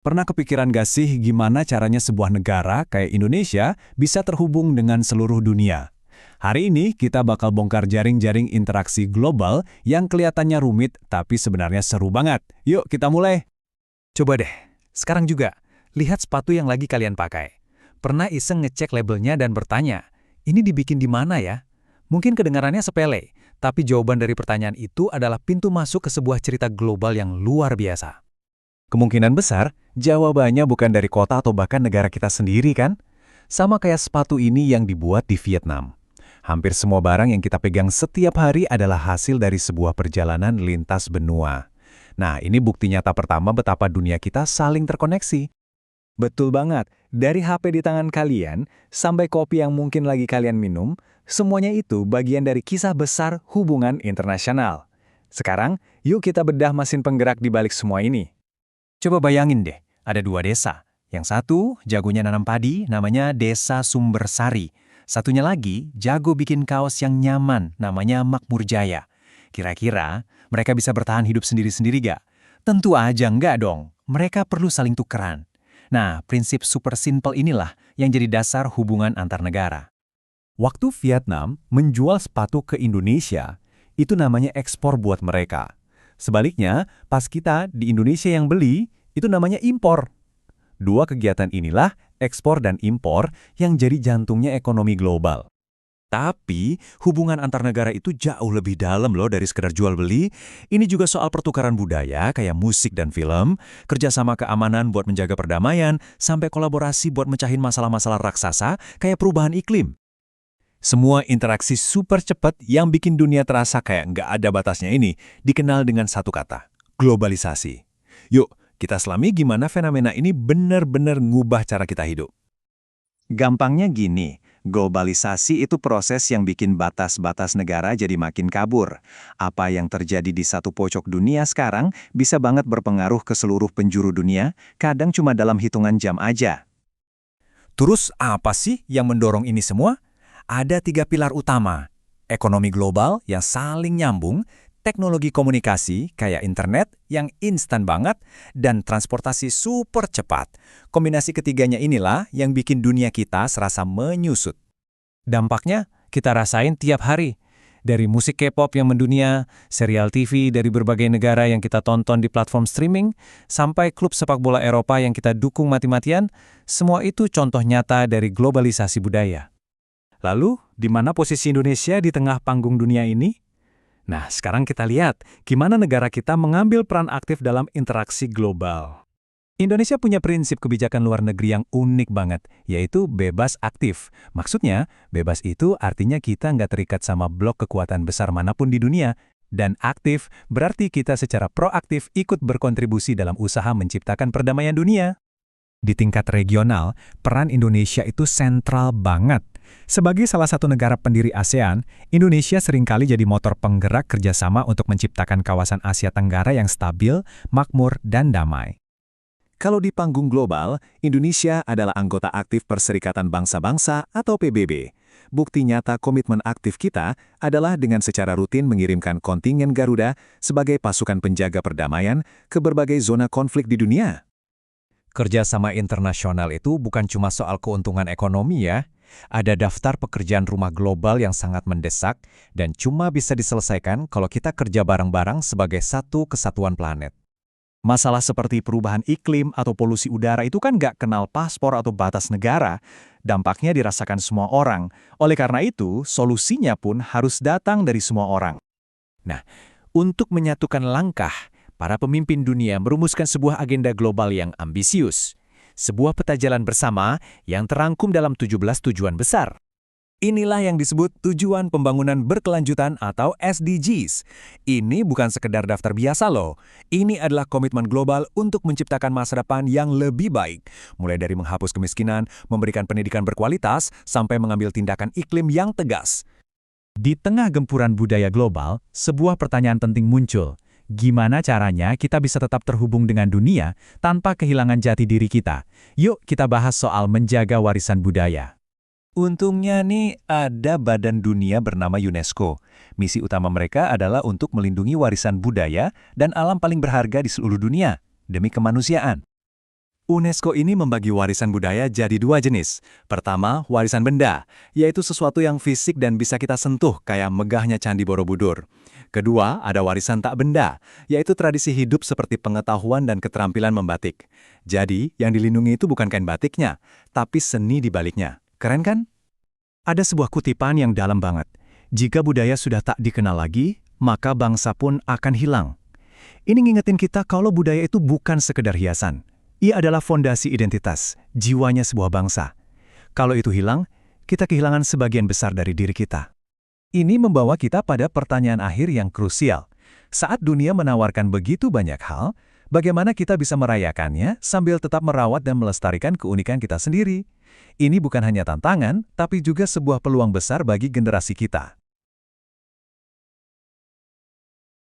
Pernah kepikiran gak sih gimana caranya sebuah negara kayak Indonesia bisa terhubung dengan seluruh dunia? Hari ini kita bakal bongkar jaring-jaring interaksi global yang kelihatannya rumit tapi sebenarnya seru banget. Yuk kita mulai. Coba deh, sekarang juga, lihat sepatu yang lagi kalian pakai. Pernah iseng ngecek labelnya dan bertanya, ini dibikin di mana ya? Mungkin kedengarannya sepele, tapi jawaban dari pertanyaan itu adalah pintu masuk ke sebuah cerita global yang luar biasa. Kemungkinan besar, jawabannya bukan dari kota atau bahkan negara kita sendiri kan? Sama kayak sepatu ini yang dibuat di Vietnam. Hampir semua barang yang kita pegang setiap hari adalah hasil dari sebuah perjalanan lintas benua. Nah, ini bukti nyata pertama betapa dunia kita saling terkoneksi. Betul banget, dari HP di tangan kalian sampai kopi yang mungkin lagi kalian minum, semuanya itu bagian dari kisah besar hubungan internasional. Sekarang, yuk kita bedah mesin penggerak di balik semua ini. Coba bayangin deh, ada dua desa. Yang satu, jagonya nanam padi, namanya Desa Sumbersari. Satunya lagi, jago bikin kaos yang nyaman, namanya Makmur Jaya. Kira-kira, mereka bisa bertahan hidup sendiri-sendiri gak? Tentu aja enggak dong, mereka perlu saling tukeran. Nah, prinsip super simple inilah yang jadi dasar hubungan antar negara. Waktu Vietnam menjual sepatu ke Indonesia, itu namanya ekspor buat mereka. Sebaliknya, pas kita di Indonesia yang beli, itu namanya impor. Dua kegiatan inilah, ekspor dan impor, yang jadi jantungnya ekonomi global. Tapi, hubungan antar negara itu jauh lebih dalam loh dari sekedar jual-beli. Ini juga soal pertukaran budaya kayak musik dan film, kerjasama keamanan buat menjaga perdamaian, sampai kolaborasi buat mecahin masalah-masalah raksasa kayak perubahan iklim. Semua interaksi super cepat yang bikin dunia terasa kayak nggak ada batasnya ini dikenal dengan satu kata, globalisasi. Yuk, kita selami gimana fenomena ini benar-benar ngubah cara kita hidup. Gampangnya gini, globalisasi itu proses yang bikin batas-batas negara jadi makin kabur. Apa yang terjadi di satu pojok dunia sekarang bisa banget berpengaruh ke seluruh penjuru dunia, kadang cuma dalam hitungan jam aja. Terus apa sih yang mendorong ini semua? Ada 3 pilar utama, ekonomi global yang saling nyambung, teknologi komunikasi kayak internet yang instan banget, dan transportasi super cepat. Kombinasi ketiganya inilah yang bikin dunia kita serasa menyusut. Dampaknya kita rasain tiap hari. Dari musik K-pop yang mendunia, serial TV dari berbagai negara yang kita tonton di platform streaming, sampai klub sepak bola Eropa yang kita dukung mati-matian, semua itu contoh nyata dari globalisasi budaya. Lalu, di mana posisi Indonesia di tengah panggung dunia ini? Nah, sekarang kita lihat gimana negara kita mengambil peran aktif dalam interaksi global. Indonesia punya prinsip kebijakan luar negeri yang unik banget, yaitu bebas aktif. Maksudnya, bebas itu artinya kita nggak terikat sama blok kekuatan besar manapun di dunia, dan aktif berarti kita secara proaktif ikut berkontribusi dalam usaha menciptakan perdamaian dunia. Di tingkat regional, peran Indonesia itu sentral banget. Sebagai salah satu negara pendiri ASEAN, Indonesia seringkali jadi motor penggerak kerjasama untuk menciptakan kawasan Asia Tenggara yang stabil, makmur, dan damai. Kalau di panggung global, Indonesia adalah anggota aktif Perserikatan Bangsa-Bangsa atau PBB. Bukti nyata komitmen aktif kita adalah dengan secara rutin mengirimkan kontingen Garuda sebagai pasukan penjaga perdamaian ke berbagai zona konflik di dunia. Kerjasama internasional itu bukan cuma soal keuntungan ekonomi ya. Ada daftar pekerjaan rumah global yang sangat mendesak dan cuma bisa diselesaikan kalau kita kerja bareng-bareng sebagai satu kesatuan planet. Masalah seperti perubahan iklim atau polusi udara itu kan nggak kenal paspor atau batas negara. Dampaknya dirasakan semua orang. Oleh karena itu, solusinya pun harus datang dari semua orang. Nah, untuk menyatukan langkah, para pemimpin dunia merumuskan sebuah agenda global yang ambisius. Sebuah peta jalan bersama yang terangkum dalam 17 tujuan besar. Inilah yang disebut Tujuan Pembangunan Berkelanjutan atau SDGs. Ini bukan sekedar daftar biasa loh. Ini adalah komitmen global untuk menciptakan masa depan yang lebih baik. Mulai dari menghapus kemiskinan, memberikan pendidikan berkualitas, sampai mengambil tindakan iklim yang tegas. Di tengah gempuran budaya global, sebuah pertanyaan penting muncul. Gimana caranya kita bisa tetap terhubung dengan dunia tanpa kehilangan jati diri kita? Yuk kita bahas soal menjaga warisan budaya. Untungnya nih ada badan dunia bernama UNESCO. Misi utama mereka adalah untuk melindungi warisan budaya dan alam paling berharga di seluruh dunia, demi kemanusiaan. UNESCO ini membagi warisan budaya jadi dua jenis. Pertama, warisan benda, yaitu sesuatu yang fisik dan bisa kita sentuh, kayak megahnya Candi Borobudur. Kedua, ada warisan tak benda, yaitu tradisi hidup seperti pengetahuan dan keterampilan membatik. Jadi, yang dilindungi itu bukan kain batiknya, tapi seni di baliknya. Keren kan? Ada sebuah kutipan yang dalam banget. Jika budaya sudah tak dikenal lagi, maka bangsa pun akan hilang. Ini ngingetin kita kalau budaya itu bukan sekedar hiasan. Ia adalah fondasi identitas, jiwanya sebuah bangsa. Kalau itu hilang, kita kehilangan sebagian besar dari diri kita. Ini membawa kita pada pertanyaan akhir yang krusial. Saat dunia menawarkan begitu banyak hal, bagaimana kita bisa merayakannya sambil tetap merawat dan melestarikan keunikan kita sendiri? Ini bukan hanya tantangan, tapi juga sebuah peluang besar bagi generasi kita.